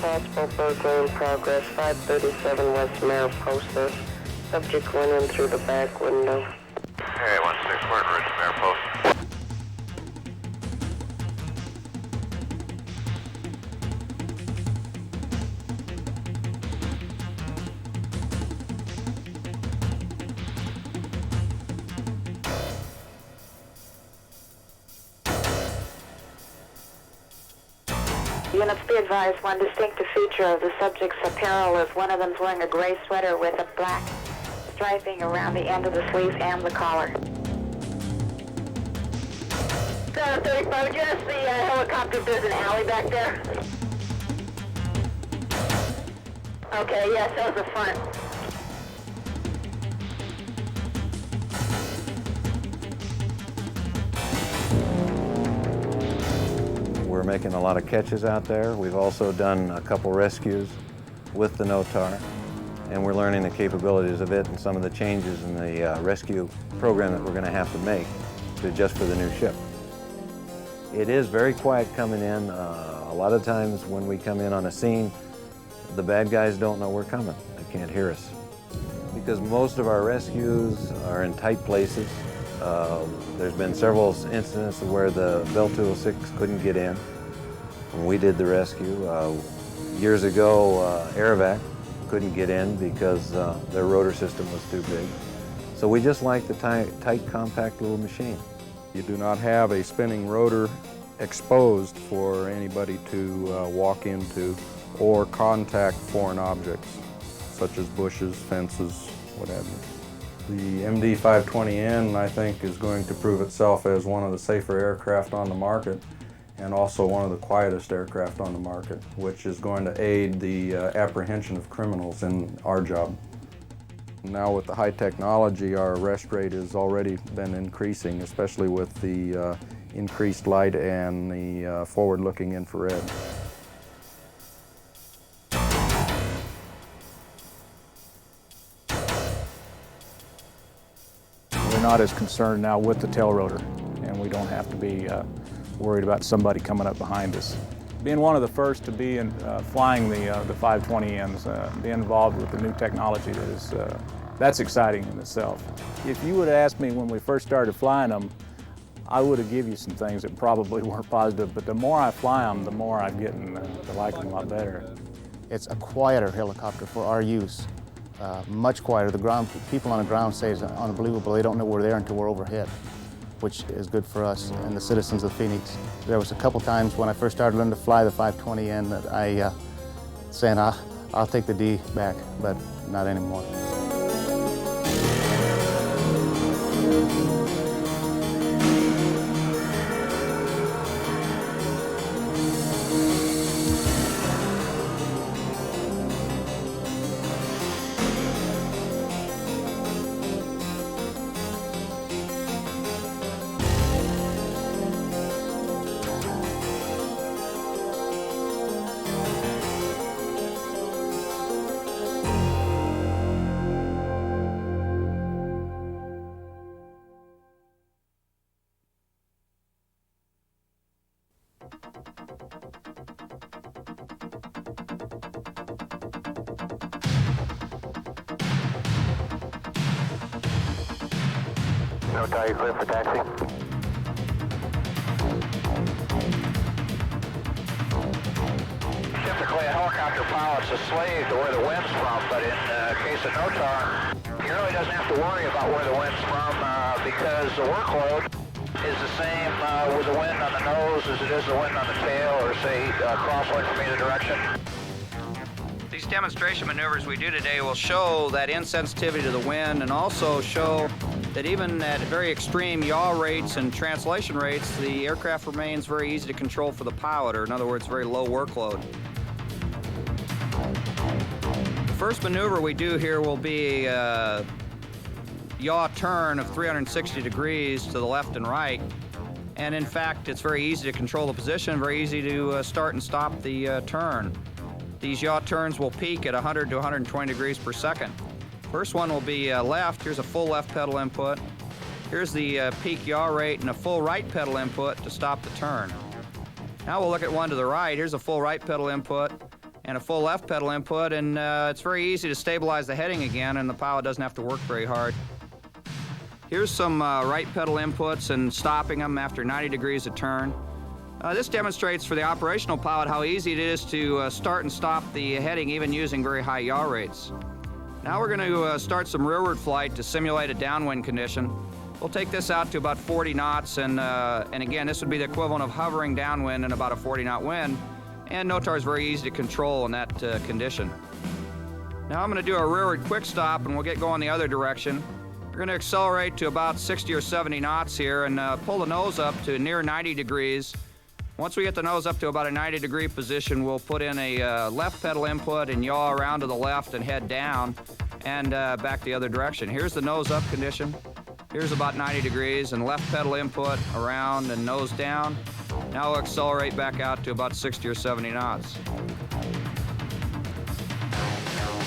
possible burglary in progress, 537 West Mariposa. Subject went in through the back window. Hey, 16 Martin Ridge, Mariposa. Units be advised, one distinctive feature of the subject's apparel is one of them's wearing a gray sweater with a black striping around the end of the sleeve and the collar. 735, just the helicopter, there's an alley back there. Okay, yes, that was the front. We're making a lot of catches out there. We've also done a couple rescues with the NOTAR, and we're learning the capabilities of it and some of the changes in the rescue program that we're going to have to make to adjust for the new ship. It is very quiet coming in. A lot of times when we come in on a scene, the bad guys don't know we're coming. They can't hear us. Because most of our rescues are in tight places. There's been several incidents where the Bell 206 couldn't get in when we did the rescue. Years ago, Aerovac couldn't get in because their rotor system was too big. So we just like the tight, compact little machine. You do not have a spinning rotor exposed for anybody to walk into or contact foreign objects, such as bushes, fences, what have you. The MD-520N, I think, is going to prove itself as one of the safer aircraft on the market and also one of the quietest aircraft on the market, which is going to aid the apprehension of criminals in our job. Now with the high technology, our arrest rate has already been increasing, especially with the increased light and the forward-looking infrared. We're not as concerned now with the tail rotor, and we don't have to be worried about somebody coming up behind us. Being one of the first to be flying the 520Ns, being involved with the new technology, that's exciting in itself. If you would have asked me when we first started flying them, I would have given you some things that probably weren't positive, but the more I fly them, the more I'm getting to like them a lot better. It's a quieter helicopter for our use, much quieter. People on the ground say it's unbelievable. They don't know we're there until we're overhead, which is good for us and the citizens of Phoenix. There was a couple times when I first started learning to fly the 520N that I saying, I'll take the D back, but not anymore. NOTAR, you clear for taxi? Typically, a helicopter pilot's a slave to where the wind's from, but in the case of NOTAR, he really doesn't have to worry about where the wind's from because the workload is the same with the wind on the nose as it is the wind on the tail, or say crosswind from either direction. These demonstration maneuvers we do today will show that insensitivity to the wind and also show that even at very extreme yaw rates and translation rates, the aircraft remains very easy to control for the pilot, or in other words, very low workload. The first maneuver we do here will be a yaw turn of 360 degrees to the left and right. And in fact, it's very easy to control the position, very easy to start and stop the turn. These yaw turns will peak at 100 to 120 degrees per second. First one will be left. Here's a full left pedal input. Here's the peak yaw rate and a full right pedal input to stop the turn. Now we'll look at one to the right. Here's a full right pedal input. and a full left pedal input, and it's very easy to stabilize the heading again, and the pilot doesn't have to work very hard. Here's some right pedal inputs and stopping them after 90 degrees of turn. This demonstrates for the operational pilot how easy it is to start and stop the heading even using very high yaw rates. Now we're going to start some rearward flight to simulate a downwind condition. We'll take this out to about 40 knots, and again, this would be the equivalent of hovering downwind in about a 40-knot wind, and NOTAR is very easy to control in that condition. Now I'm going to do a rearward quick stop, and we'll get going the other direction. We're going to accelerate to about 60 or 70 knots here and pull the nose up to near 90 degrees. Once we get the nose up to about a 90-degree position, we'll put in a left pedal input and yaw around to the left and head down and back the other direction. Here's the nose up condition. Here's about 90 degrees and left pedal input around and nose down. Now we'll accelerate back out to about 60 or 70 knots.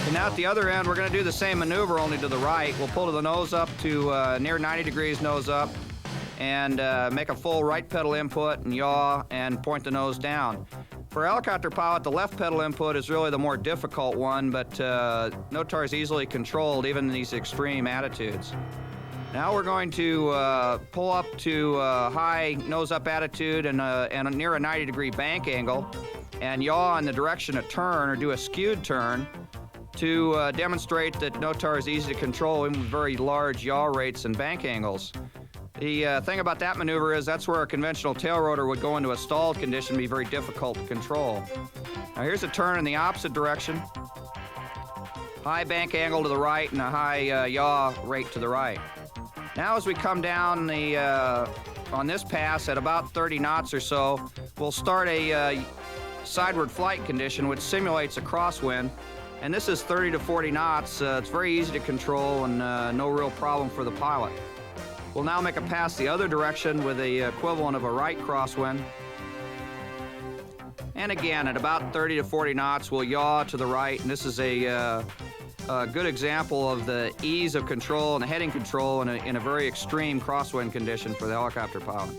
And now at the other end, we're going to do the same maneuver, only to the right. We'll pull to the nose up to near 90 degrees nose up and make a full right pedal input and yaw and point the nose down. For a helicopter pilot, the left pedal input is really the more difficult one, but NOTAR is easily controlled even in these extreme attitudes. Now we're going to pull up to high nose-up attitude and near a 90-degree bank angle and yaw in the direction of turn or do a skewed turn to demonstrate that NOTAR is easy to control even with very large yaw rates and bank angles. The thing about that maneuver is that's where a conventional tail rotor would go into a stalled condition and be very difficult to control. Now here's a turn in the opposite direction. High bank angle to the right and a high yaw rate to the right. Now as we come down on this pass at about 30 knots or so, we'll start a sideward flight condition which simulates a crosswind. And this is 30 to 40 knots. It's very easy to control and no real problem for the pilot. We'll now make a pass the other direction with the equivalent of a right crosswind. And again, at about 30 to 40 knots, we'll yaw to the right. And this is a good example of the ease of control and heading control in a very extreme crosswind condition for the helicopter pilot.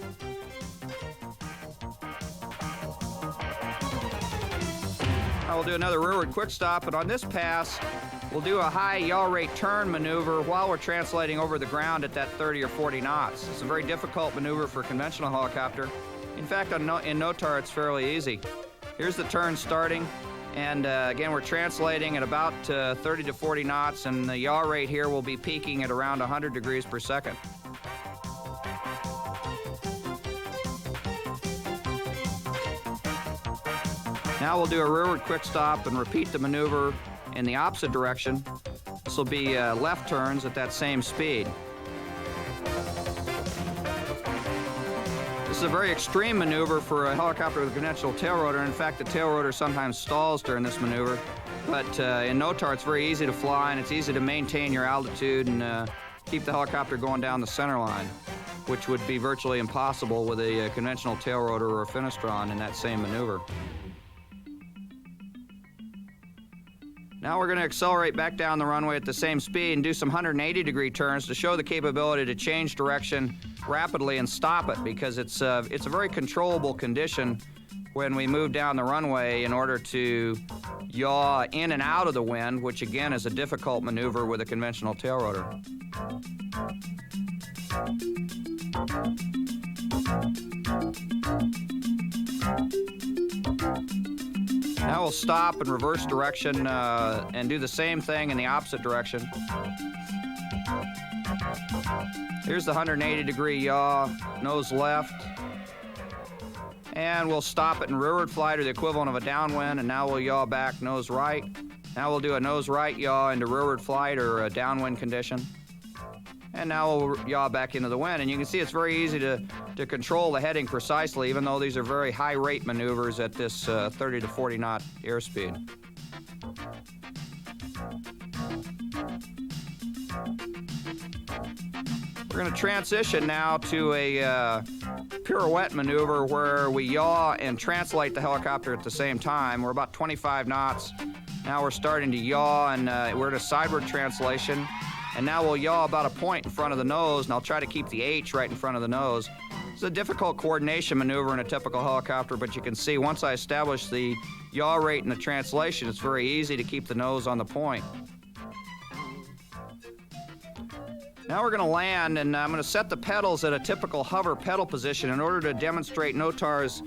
We'll do another rearward quick stop, and on this pass, we'll do a high yaw rate turn maneuver while we're translating over the ground at that 30 or 40 knots. It's a very difficult maneuver for a conventional helicopter. In fact, in NOTAR, it's fairly easy. Here's the turn starting, and again, we're translating at about 30 to 40 knots, and the yaw rate here will be peaking at around 100 degrees per second. Now we'll do a rearward quick stop and repeat the maneuver in the opposite direction. This will be left turns at that same speed. This is a very extreme maneuver for a helicopter with a conventional tail rotor. In fact, the tail rotor sometimes stalls during this maneuver. But in NOTAR, it's very easy to fly, and it's easy to maintain your altitude and keep the helicopter going down the center line, which would be virtually impossible with a conventional tail rotor or a Finistron in that same maneuver. Now we're going to accelerate back down the runway at the same speed and do some 180-degree turns to show the capability to change direction rapidly and stop it, because it's a very controllable condition when we move down the runway in order to yaw in and out of the wind, which again is a difficult maneuver with a conventional tail rotor. Now we'll stop and reverse direction and do the same thing in the opposite direction. Here's the 180-degree yaw, nose left. And we'll stop it in rearward flight, or the equivalent of a downwind, and now we'll yaw back nose right. Now we'll do a nose right yaw into rearward flight or a downwind condition. And now we'll yaw back into the wind. And you can see it's very easy to control the heading precisely, even though these are very high rate maneuvers at this 30 to 40 knot airspeed. We're going to transition now to a pirouette maneuver where we yaw and translate the helicopter at the same time. We're about 25 knots. Now we're starting to yaw, and we're in a sideward translation. And now we'll yaw about a point in front of the nose, and I'll try to keep the H right in front of the nose. It's a difficult coordination maneuver in a typical helicopter, but you can see once I establish the yaw rate in the translation, it's very easy to keep the nose on the point. Now we're going to land, and I'm going to set the pedals at a typical hover pedal position in order to demonstrate Notar's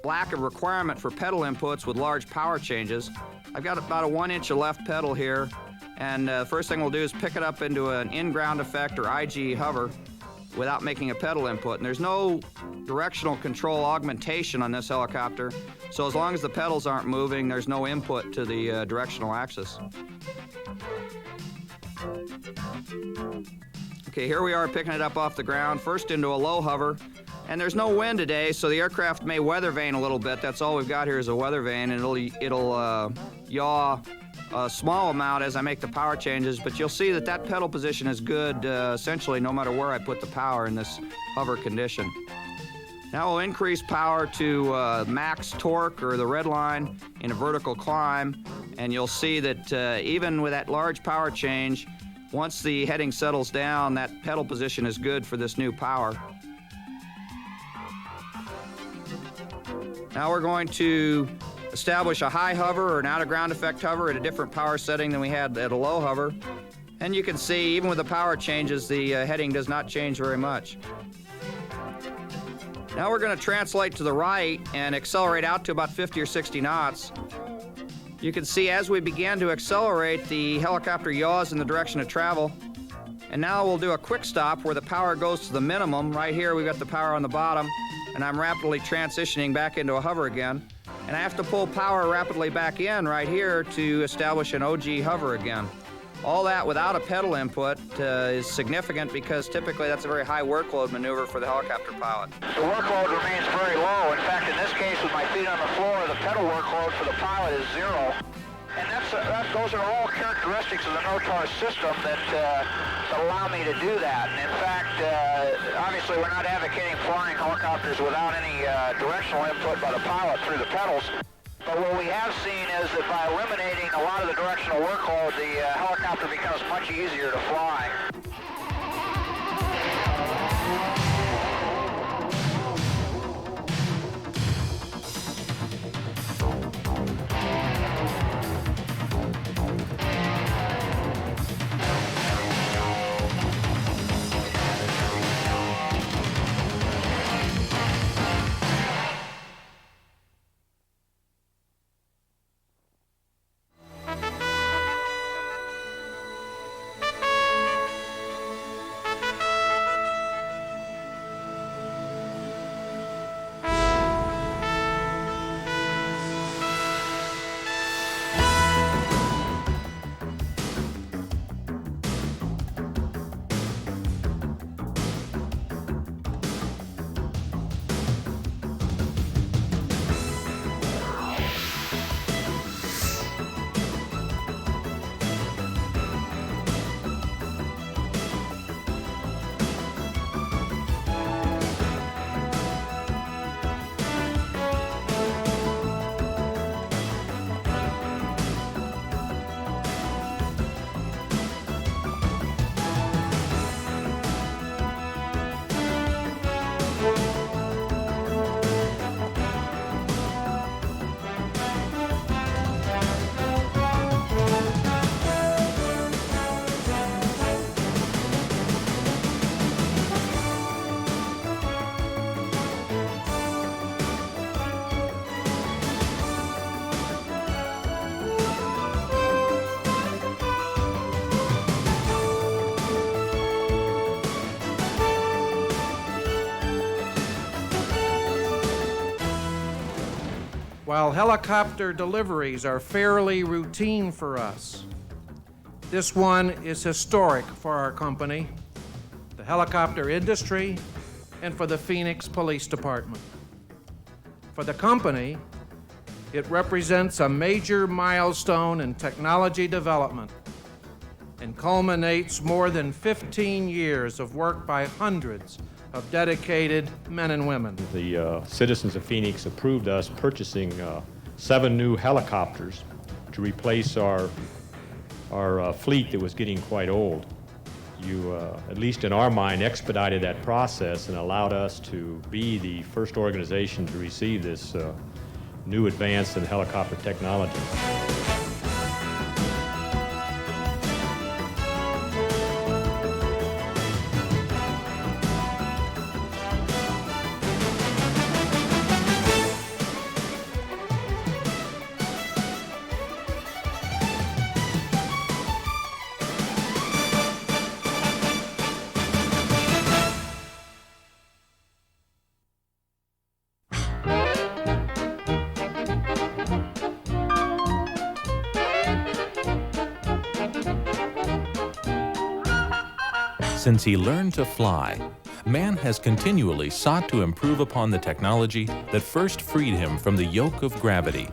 lack of requirement for pedal inputs with large power changes. I've got about a 1-inch of left pedal here, and the first thing we'll do is pick it up into an in-ground effect or IG hover without making a pedal input. And there's no directional control augmentation on this helicopter, so as long as the pedals aren't moving, there's no input to the directional axis. Okay, here we are picking it up off the ground, first into a low hover, and there's no wind today, so the aircraft may weather vane a little bit. That's all we've got here is a weather vane, and it'll yaw a small amount as I make the power changes, but you'll see that that pedal position is good essentially no matter where I put the power in this hover condition. Now we'll increase power to max torque, or the red line, in a vertical climb, and you'll see that even with that large power change, once the heading settles down, that pedal position is good for this new power. Now we're going to establish a high hover or an out-of-ground effect hover at a different power setting than we had at a low hover. And you can see, even with the power changes, the heading does not change very much. Now we're going to translate to the right and accelerate out to about 50 or 60 knots. You can see as we begin to accelerate, the helicopter yaws in the direction of travel. And now we'll do a quick stop where the power goes to the minimum. Right here we've got the power on the bottom, and I'm rapidly transitioning back into a hover again. And I have to pull power rapidly back in right here to establish an OG hover again. All that without a pedal input is significant because typically that's a very high workload maneuver for the helicopter pilot. The workload remains very low. In fact, in this case, with my feet on the floor, the pedal workload for the pilot is 0. And those are all characteristics of the Notar system that allow me to do that. And in fact, obviously we're not advocating flying helicopters without any directional input by the pilot through the pedals. But what we have seen is that by eliminating a lot of the directional workload, the helicopter becomes much easier to fly. While helicopter deliveries are fairly routine for us, this one is historic for our company, the helicopter industry, and for the Phoenix Police Department. For the company, it represents a major milestone in technology development and culminates more than 15 years of work by hundreds of dedicated men and women. The citizens of Phoenix approved us purchasing 7 new helicopters to replace our fleet that was getting quite old. You, at least in our mind, expedited that process and allowed us to be the first organization to receive this new advanced in helicopter technology. Since he learned to fly, man has continually sought to improve upon the technology that first freed him from the yoke of gravity.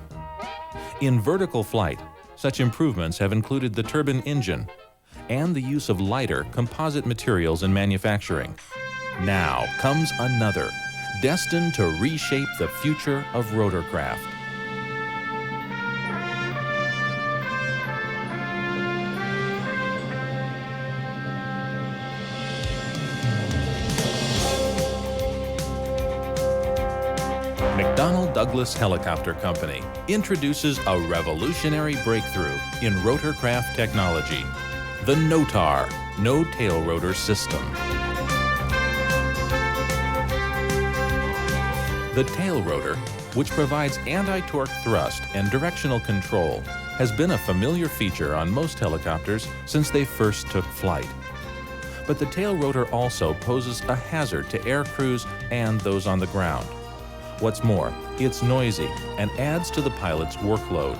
In vertical flight, such improvements have included the turbine engine and the use of lighter composite materials in manufacturing. Now comes another, destined to reshape the future of rotorcraft. McDonnell Douglas Helicopter Company introduces a revolutionary breakthrough in rotorcraft technology, the NOTAR, No Tail Rotor System. The tail rotor, which provides anti-torque thrust and directional control, has been a familiar feature on most helicopters since they first took flight. But the tail rotor also poses a hazard to air crews and those on the ground. What's more, it's noisy and adds to the pilot's workload.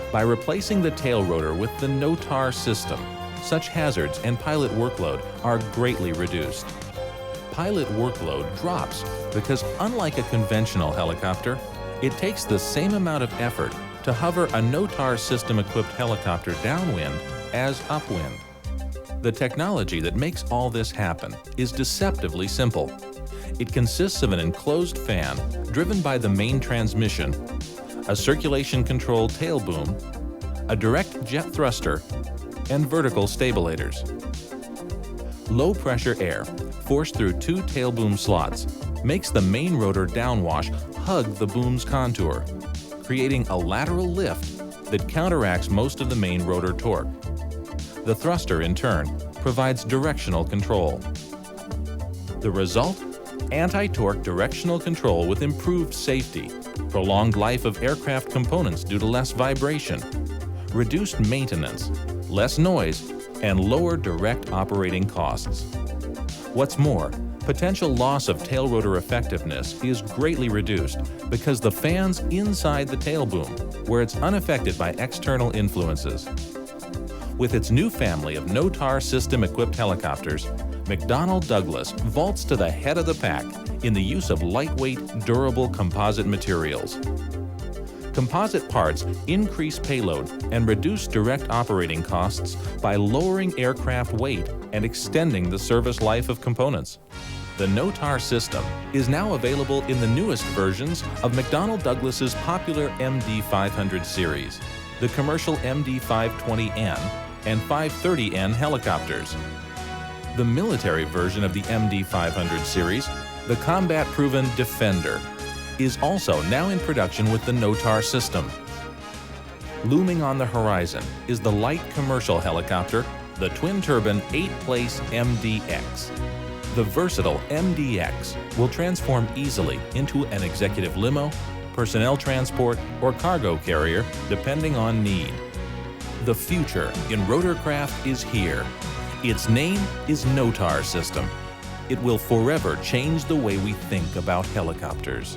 By replacing the tail rotor with the NOTAR system, such hazards and pilot workload are greatly reduced. Pilot workload drops because, unlike a conventional helicopter, it takes the same amount of effort to hover a NOTAR system-equipped helicopter downwind as upwind. The technology that makes all this happen is deceptively simple. It consists of an enclosed fan driven by the main transmission, a circulation-controlled tail boom, a direct jet thruster, and vertical stabilators. Low-pressure air, forced through two tail boom slots, makes the main rotor downwash hug the boom's contour, creating a lateral lift that counteracts most of the main rotor torque. The thruster, in turn, provides directional control. The result? Anti-torque directional control with improved safety, prolonged life of aircraft components due to less vibration, reduced maintenance, less noise, and lower direct operating costs. What's more, potential loss of tail rotor effectiveness is greatly reduced because the fan's inside the tail boom, where it's unaffected by external influences. With its new family of NOTAR system-equipped helicopters, McDonnell Douglas vaults to the head of the pack in the use of lightweight, durable composite materials. Composite parts increase payload and reduce direct operating costs by lowering aircraft weight and extending the service life of components. The NOTAR system is now available in the newest versions of McDonnell Douglas's popular MD-500 series, the commercial MD-520N and 530N helicopters. The military version of the MD-500 series, the combat-proven Defender, is also now in production with the NOTAR system. Looming on the horizon is the light commercial helicopter, the twin-turbine 8-place MDX. The versatile MDX will transform easily into an executive limo, personnel transport, or cargo carrier, depending on need. The future in rotorcraft is here. Its name is NOTAR system. It will forever change the way we think about helicopters.